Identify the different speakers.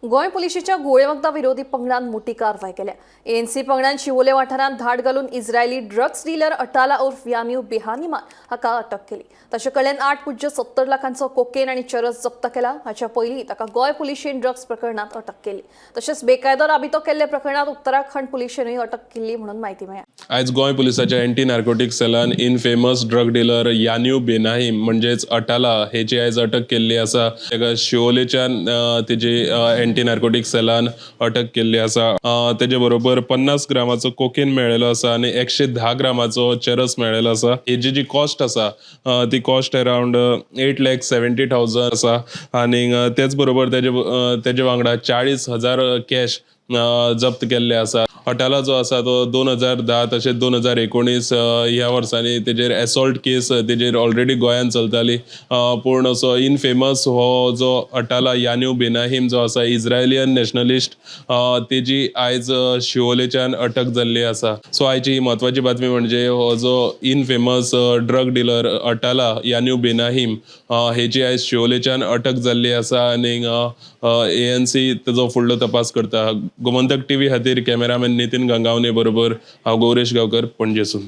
Speaker 1: गोय पुलिशेच्या गोळेवखदा विरोधी पंगडान मोठी कारवाय केल्या। एएनसी पंगडान शिवोले वाठारात धाड घालून इस्रायली ड्रग्स डीलर अटाला उर्फ यान्यू बेहानिमान हाका अटक केली। तशे कडल्यान 8.70 लाखांचो कोकेन आणि चरस जप्त केला। हाच्या पयलीं ताका गोय पुलिशेन ड्रग्स प्रकरणात अटक केली। तशेंच बेकायदो राबितो केल्ले प्रकरणात उत्तराखंड पुलिशेनूय अटक केली म्हणून माहिती मेळ्ळ्या।
Speaker 2: आज गोय पुलिसाच्या एंटी नार्कोटिक सेलान infamous drug dealer Yaniv Benaim म्हणजेच अटाला हेची आज अटक केल्ली आसा। ताका शिवोलेच्यान तेजी एंटी नार्कोटिक सेलान अटक केल्ली आसा। तेजे बरोबर 50 ग्रामाचो कोकेन मेळ्ळेलो आसा आणि 110 ग्रामाचो चरस मेळ्ळेलो आसा। हेजी जी कॉस्ट आसा ती कॉस्ट अराउंड 8,70,000 आसा आणि तेच बरोबर तेजे वांगडा 40,000 कॅश जप्त केल्ले आसा। अटाला जो आसा तो 2010 तशेंच 2019 ह्या वर्सांनी तेजेर असॉल्ट केस तेजेर ऑलरेडी गोंयान चलताली। पूण असो इनफेमस हो जो अटाला यान्यू बेनाहिम जो आसा इस्रायलियन नॅशनलिस्ट तेजी आयज शिवोलेच्यान अटक जाल्ली आसा। सो आयची महत्वाची बातमी म्हणजे हो जो इनफेमस ड्रग डीलर अटाला यान्यू बेनाहिम हेची आयज शिवोलेच्यान अटक जाल्ली आसा आणि एएनसी तेजो फुडलो तपास करता। गोमंतक टीव्ही खातीर कॅमेरामॅन नितीन गंगावणे बरोबर हांव गौरेश गांवकर पणजेसून।